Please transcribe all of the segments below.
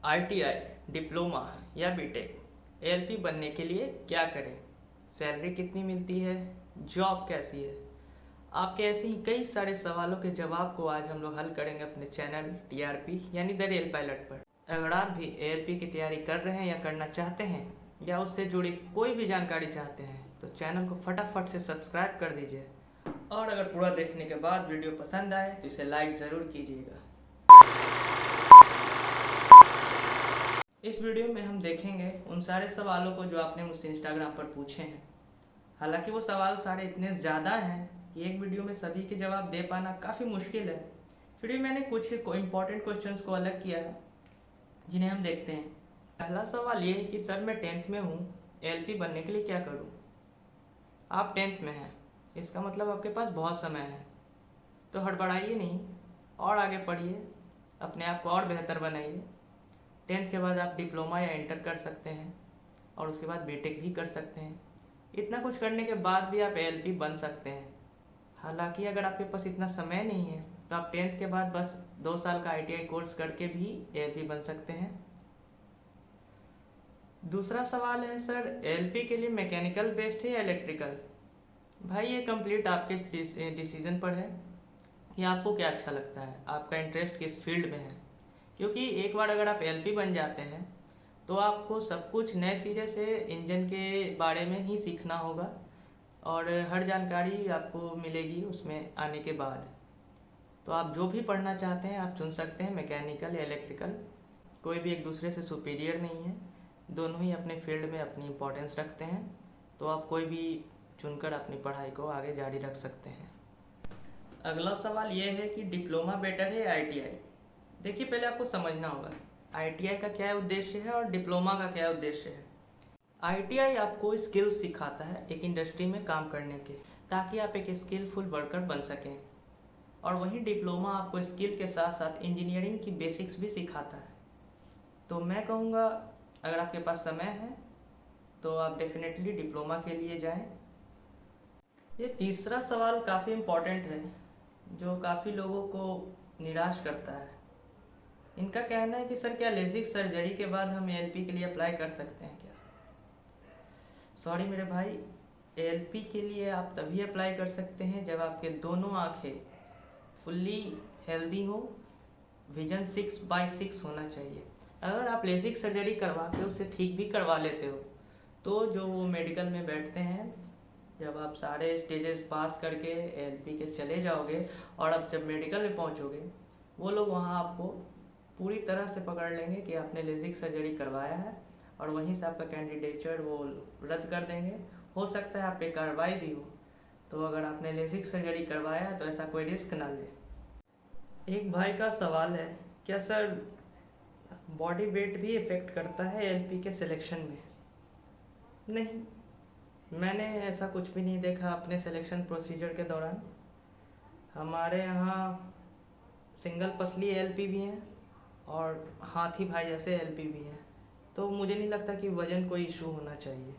ITI, diploma या BTech, ALP बनने के लिए क्या करें, सैलरी कितनी मिलती है, जॉब कैसी है। आपके ऐसे ही कई सारे सवालों के जवाब को आज हम लोग हल करेंगे अपने चैनल टीआरपी यानी द रियल पायलट पर। अगर आप भी एएलपी की तैयारी कर रहे हैं या करना चाहते हैं या उससे जुड़ी कोई भी जानकारी चाहते हैं तो चैनल को फटाफट से सब्सक्राइब कर दीजिए और अगर पूरा देखने के बाद वीडियो पसंद आए तो इसे लाइक ज़रूर कीजिएगा। इस वीडियो में हम देखेंगे उन सारे सवालों को जो आपने मुझसे इंस्टाग्राम पर पूछे हैं। हालांकि वो सवाल सारे इतने ज़्यादा हैं कि एक वीडियो में सभी के जवाब दे पाना काफ़ी मुश्किल है। फिर भी मैंने कुछ इंपॉर्टेंट क्वेश्चंस को अलग किया है जिन्हें हम देखते हैं। पहला सवाल ये है कि सर मैं 10th में हूँ, एएलपी बनने के लिए क्या करूँ। आप 10th में हैं, इसका मतलब आपके पास बहुत समय है, तो हड़बड़ाइए नहीं और आगे पढ़िए, अपने आप को और बेहतर बनाइए। 10th के बाद आप डिप्लोमा या इंटर कर सकते हैं और उसके बाद बीटेक भी कर सकते हैं। इतना कुछ करने के बाद भी आप एएलपी बन सकते हैं। हालांकि अगर आपके पास इतना समय नहीं है तो आप 10th के बाद बस 2 साल का आईटीआई कोर्स करके भी एएलपी बन सकते हैं। दूसरा सवाल है सर एएलपी के लिए मैकेनिकल बेस्ड है या इलेक्ट्रिकल। भाई ये कंप्लीट आपके डिसीजन पर है कि आपको क्या अच्छा लगता है, आपका इंटरेस्ट किस फील्ड में है। क्योंकि एक बार अगर आप एएलपी बन जाते हैं तो आपको सब कुछ नए सिरे से इंजन के बारे में ही सीखना होगा और हर जानकारी आपको मिलेगी उसमें आने के बाद। तो आप जो भी पढ़ना चाहते हैं आप चुन सकते हैं, मैकेनिकल या इलेक्ट्रिकल। कोई भी एक दूसरे से सुपीरियर नहीं है, दोनों ही अपने फील्ड में अपनी इम्पोर्टेंस रखते हैं। तो आप कोई भी चुनकर अपनी पढ़ाई को आगे जारी रख सकते हैं। अगला सवाल ये है कि डिप्लोमा बेटर है या आईटीआई। देखिए पहले आपको समझना होगा आईटीआई का क्या उद्देश्य है और डिप्लोमा का क्या उद्देश्य है। आईटीआई आपको स्किल्स सिखाता है एक इंडस्ट्री में काम करने के, ताकि आप एक स्किलफुल वर्कर बन सकें। और वहीं डिप्लोमा आपको स्किल के साथ साथ इंजीनियरिंग की बेसिक्स भी सिखाता है। तो मैं कहूँगा अगर आपके पास समय है तो आप डेफिनेटली डिप्लोमा के लिए जाएं। ये तीसरा सवाल काफ़ी इम्पोर्टेंट है जो काफ़ी लोगों को निराश करता है। इनका कहना है कि सर क्या लेजिक सर्जरी के बाद हम एएलपी के लिए अप्लाई कर सकते हैं क्या। सॉरी मेरे भाई, एएलपी के लिए आप तभी अप्लाई कर सकते हैं जब आपके दोनों आंखें फुल्ली हेल्दी हो, विजन 6/6 होना चाहिए। अगर आप लेजिक सर्जरी करवा के उसे ठीक भी करवा लेते हो तो जो वो मेडिकल में बैठते हैं, जब आप सारे स्टेजेस पास करके एएलपी के चले जाओगे और अब जब मेडिकल में पहुंचोगे वो लोग वहां आपको पूरी तरह से पकड़ लेंगे कि आपने लेजिक सर्जरी करवाया है और वहीं से आपका कैंडिडेचर वो रद्द कर देंगे। हो सकता है आप पे कार्रवाई भी हो। तो अगर आपने लेजिक सर्जरी करवाया है तो ऐसा कोई रिस्क ना ले। एक भाई का सवाल है, क्या सर बॉडी वेट भी इफ़ेक्ट करता है एएलपी के सिलेक्शन में। नहीं, मैंने ऐसा कुछ भी नहीं देखा अपने सिलेक्शन प्रोसीजर के दौरान। हमारे यहाँ सिंगल पसली एएलपी भी हैं और हाथी भाई जैसे एएलपी भी हैं, तो मुझे नहीं लगता कि वज़न कोई इशू होना चाहिए।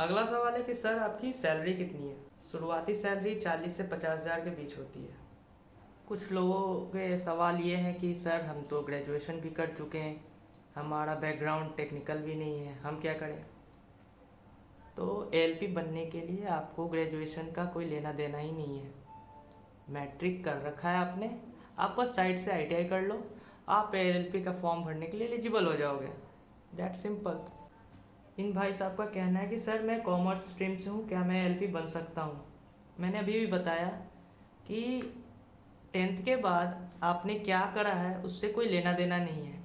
अगला सवाल है कि सर आपकी सैलरी कितनी है। शुरुआती सैलरी 40 से 50,000 के बीच होती है। कुछ लोगों के सवाल ये हैं कि सर हम तो ग्रेजुएशन भी कर चुके हैं, हमारा बैकग्राउंड टेक्निकल भी नहीं है, हम क्या करें। तो एएलपी बनने के लिए आपको ग्रेजुएशन का कोई लेना देना ही नहीं है। मैट्रिक कर रखा है आपने, आप बस साइड से आईटीआई कर लो, आप एएलपी का फॉर्म भरने के लिए एलिजिबल हो जाओगे। That simple. इन भाई साहब का कहना है कि सर मैं कॉमर्स स्ट्रीम से हूँ, क्या मैं एएलपी बन सकता हूँ। मैंने अभी भी बताया कि 10th के बाद आपने क्या करा है उससे कोई लेना देना नहीं है।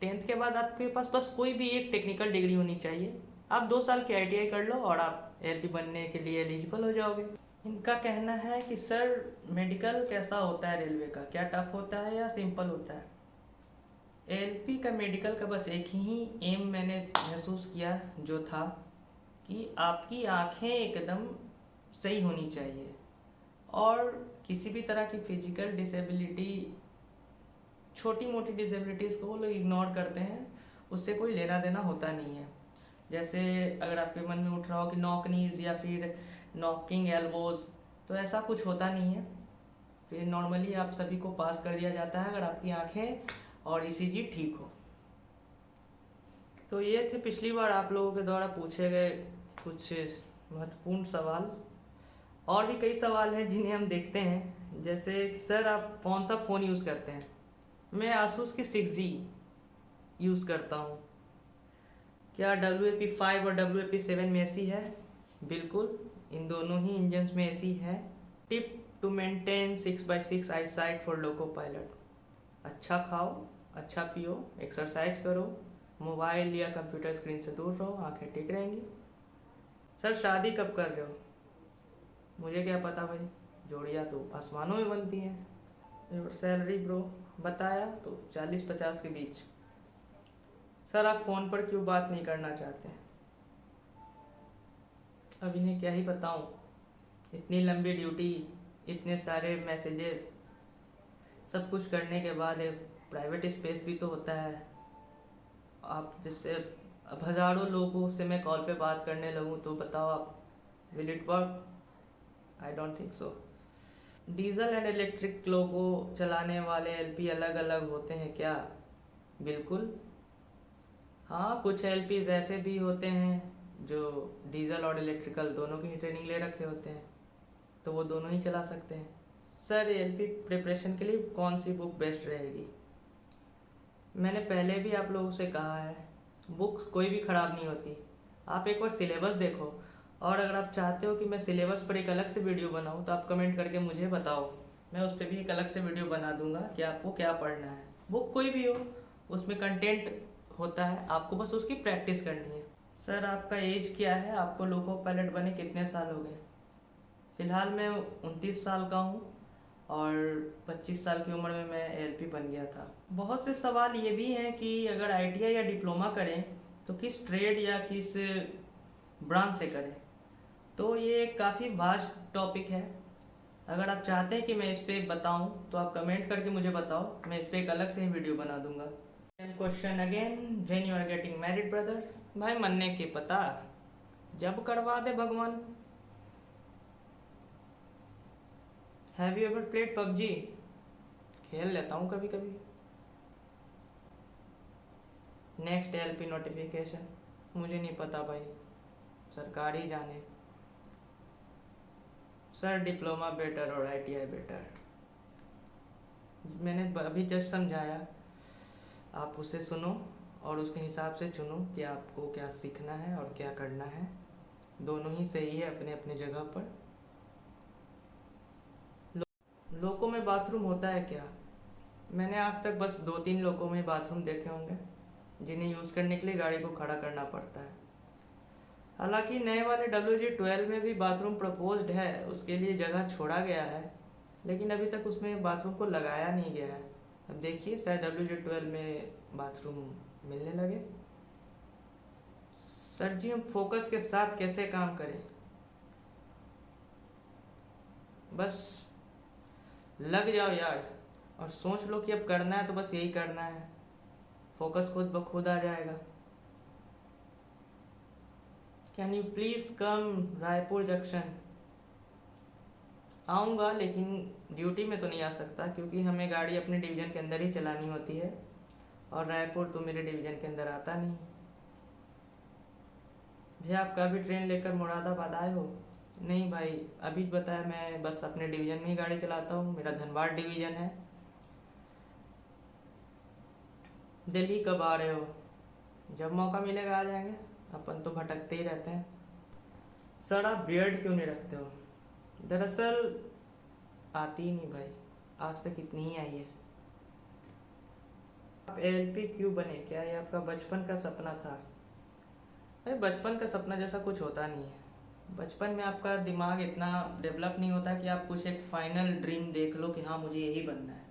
10th के बाद आपके पास बस कोई भी एक टेक्निकल डिग्री होनी चाहिए। आप 2 साल की आईटीआई कर लो और आप एएलपी बनने के लिए एलिजिबल हो जाओगे। इनका कहना है कि सर मेडिकल कैसा होता है रेलवे का, क्या टफ होता है या सिंपल होता है। एएलपी का मेडिकल का बस एक ही एम मैंने महसूस किया जो था कि आपकी आँखें एकदम सही होनी चाहिए और किसी भी तरह की फिजिकल डिसेबिलिटी, छोटी मोटी डिसेबिलिटीज़ को वो लोग इग्नोर करते हैं, उससे कोई लेना देना होता नहीं है। जैसे अगर आपके मन में उठ रहा हो कि नॉक नीज या फिर नॉकिंग एल्बोज, तो ऐसा कुछ होता नहीं है। फिर नॉर्मली आप सभी को पास कर दिया जाता है अगर आपकी आंखें और ईसीजी ठीक हो। तो ये थे पिछली बार आप लोगों के द्वारा पूछे गए कुछ महत्वपूर्ण सवाल। और भी कई सवाल हैं जिन्हें हम देखते हैं, जैसे सर आप कौन सा फ़ोन यूज़ करते हैं? मैं आसूस की 6G यूज़ करता हूँ। क्या WAP5 और WAP7 में एसी है? बिल्कुल, इन दोनों ही इंजन्स में एसी है। Tip to maintain 6x6 eye sight for loco pilot. अच्छा खाओ, अच्छा पियो, एक्सरसाइज करो, मोबाइल या कंप्यूटर स्क्रीन से दूर रहो, आंखें ठीक रहेंगी। सर शादी कब कर रहे हो? मुझे क्या पता भाई, जोड़ियाँ तो आसमानों में बनती हैं। सैलरी ब्रो बताया तो 40-50 के बीच। सर आप फ़ोन पर क्यों बात नहीं करना चाहते? अब इन्हें क्या ही बताऊं, इतनी लंबी ड्यूटी, इतने सारे मैसेजेस, सब कुछ करने के बाद एक प्राइवेट स्पेस भी तो होता है। आप जिससे अब हज़ारों लोगों से मैं कॉल पे बात करने लगूं तो बताओ आप, will it work? I don't think so. Diesel and electric लोगो चलाने वाले एलपी अलग अलग होते हैं क्या? बिल्कुल हाँ, कुछ एलपीज ऐसे भी होते हैं जो डीजल और इलेक्ट्रिकल दोनों की ही ट्रेनिंग ले रखे होते हैं, तो वो दोनों ही चला सकते हैं। सर एलपी प्रिपरेशन के लिए कौन सी बुक बेस्ट रहेगी? मैंने पहले भी आप लोगों से कहा है, बुक्स कोई भी ख़राब नहीं होती। आप एक बार सिलेबस देखो, और अगर आप चाहते हो कि मैं सिलेबस पर एक अलग से वीडियो बनाऊं तो आप कमेंट करके मुझे बताओ, मैं उस पर भी एक अलग से वीडियो बना दूंगा कि आपको क्या पढ़ना है। बुक कोई भी हो, उसमें कंटेंट होता है, आपको बस उसकी प्रैक्टिस करनी है। सर आपका एज क्या है? आपको लोको पायलट बने कितने साल हो गए? फ़िलहाल मैं 29 साल का हूँ और 25 साल की उम्र में मैं एलपी बन गया था। बहुत से सवाल ये भी हैं कि अगर आईटीआई या डिप्लोमा करें तो किस ट्रेड या किस ब्रांच से करें? तो ये काफ़ी वास्ट टॉपिक है। अगर आप चाहते हैं कि मैं इस पर बताऊं तो आप कमेंट करके मुझे बताओ, मैं इस पर एक अलग से ही वीडियो बना दूंगा। Question again, when you are getting married brother? भाई मन्ने के पता, जब करवा दे भगवान। Have you ever played PUBG? खेल लेता हूँ कभी कभी। Next LP notification? मुझे नहीं पता भाई, सरकार ही जाने। सर डिप्लोमा बेटर और आईटीआई बेटर? मैंने अभी जस्ट समझाया, आप उसे सुनो और उसके हिसाब से चुनो कि आपको क्या सीखना है और क्या करना है। दोनों ही सही है अपने अपने जगह पर। लोको में बाथरूम होता है क्या? मैंने आज तक बस 2-3 लोको में बाथरूम देखे होंगे जिन्हें यूज़ करने के लिए गाड़ी को खड़ा करना पड़ता है। हालांकि नए वाले WG12 में भी बाथरूम प्रपोज्ड है, उसके लिए जगह छोड़ा गया है, लेकिन अभी तक उसमें बाथरूम को लगाया नहीं गया है। अब देखिए शायद WG12 में बाथरूम मिलने लगे। सर जी हम फोकस के साथ कैसे काम करें? बस लग जाओ यार और सोच लो कि अब करना है तो बस यही करना है, फोकस खुद ब खुद आ जाएगा। Can you please come Raipur junction? आऊँगा, लेकिन ड्यूटी में तो नहीं आ सकता क्योंकि हमें गाड़ी अपने डिवीज़न के अंदर ही चलानी होती है और रायपुर तो मेरे डिवीज़न के अंदर आता नहीं। भैया आप कभी ट्रेन लेकर मुरादाबाद आए हो? नहीं भाई, अभी बताया, मैं बस अपने डिवीज़न में ही गाड़ी चलाता हूँ, मेरा धनबाद डिवीज़न है। दिल्ली कब आ रहे हो? जब मौका मिलेगा आ जाएंगे, अपन तो भटकते ही रहते हैं। सर आप बियर्ड क्यों नहीं रखते हो? दरअसल आती ही नहीं भाई, आज तक इतनी ही आई है। आप एलपी क्यों बने? क्या ये आपका बचपन का सपना था? अरे बचपन का सपना जैसा कुछ होता नहीं है। बचपन में आपका दिमाग इतना डेवलप नहीं होता कि आप कुछ एक फाइनल ड्रीम देख लो कि हाँ मुझे यही बनना है।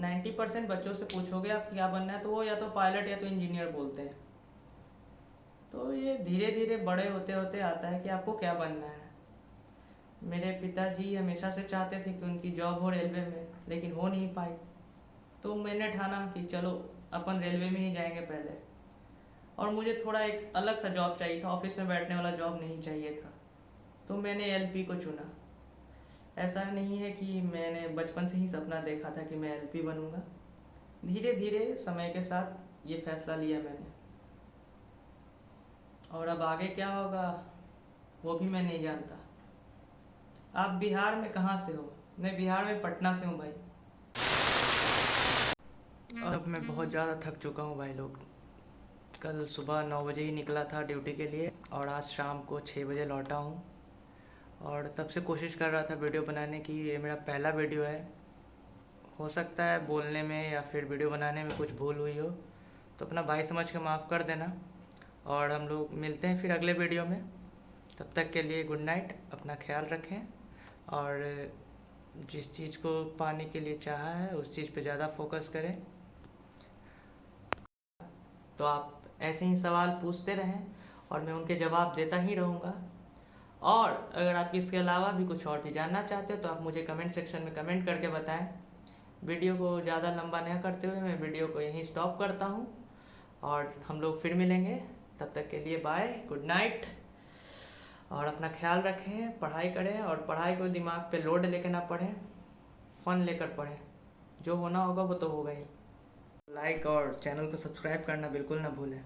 90% बच्चों से पूछोगे आप क्या बनना है तो वो या तो पायलट या तो इंजीनियर बोलते हैं। तो ये धीरे धीरे बड़े होते होते आता है कि आपको क्या बनना है। मेरे पिताजी हमेशा से चाहते थे कि उनकी जॉब हो रेलवे में, लेकिन हो नहीं पाई। तो मैंने ठाना कि चलो अपन रेलवे में ही जाएंगे पहले, और मुझे थोड़ा एक अलग सा जॉब चाहिए था, ऑफिस में बैठने वाला जॉब नहीं चाहिए था, तो मैंने एलपी को चुना। ऐसा नहीं है कि मैंने बचपन से ही सपना देखा था कि मैं एलपी बनूंगा, धीरे धीरे समय के साथ ये फैसला लिया मैंने। और अब आगे क्या होगा वो भी मैं नहीं जानता। आप बिहार में कहाँ से हो? मैं बिहार में पटना से हूँ भाई। और अब मैं बहुत ज़्यादा थक चुका हूँ भाई लोग। कल सुबह 9 बजे ही निकला था ड्यूटी के लिए और आज शाम को 6 बजे लौटा हूँ। और तब से कोशिश कर रहा था वीडियो बनाने की। ये मेरा पहला वीडियो है। हो सकता है बोलने में या फिर वीडियो बनाने में कुछ भूल हुई हो, तो अपना भाई समझ के माफ़ कर देना। और हम लोग मिलते हैं फिर अगले वीडियो में। तब तक के लिए गुड नाइट। अपना ख्याल रखें और जिस चीज़ को पाने के लिए चाहा है उस चीज़ पे ज़्यादा फोकस करें। तो आप ऐसे ही सवाल पूछते रहें और मैं उनके जवाब देता ही रहूँगा। और अगर आप इसके अलावा भी कुछ और भी जानना चाहते हो तो आप मुझे कमेंट सेक्शन में कमेंट करके बताएं। वीडियो को ज़्यादा लंबा नहीं करते हुए मैं वीडियो को यहीं स्टॉप करता हूँ और हम लोग फिर मिलेंगे। तब तक के लिए बाय, गुड नाइट। और अपना ख्याल रखें, पढ़ाई करें और पढ़ाई को दिमाग पे लोड लेके ना पढ़ें, फ़न लेकर पढ़ें। जो होना होगा वो तो होगा ही। लाइक और चैनल को सब्सक्राइब करना बिल्कुल ना भूलें।